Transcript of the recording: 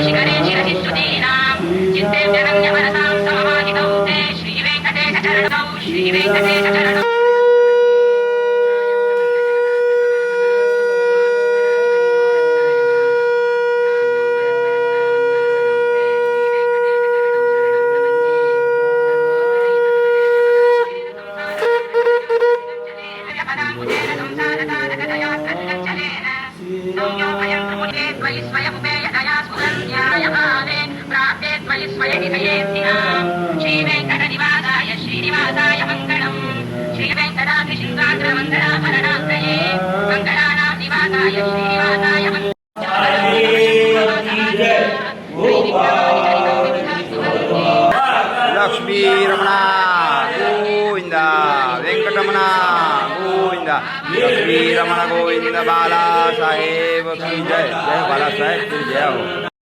शिखरे शिरसि स्तुतीनां चित्ते जनन्यमनसां समवाहितौ ते श्रीवेङ्कटेशचरणौ श्रीवेङ्कटेशचरणौ श्रीवेङ्कटनिवासाय श्रीनिवासाय मङ्गलम् श्रीवेङ्कटाद्रिशृङ्गाग्रमङ्गलाभरणान्तये मङ्गलानां निवासाय श्रीनिवासाय लक्ष्मी रमणा गोविंद वेंकटरमण गोविंद लक्ष्मी रमण गोविंद बाला साहेब की जय। जय बाला साहेब की जय हो।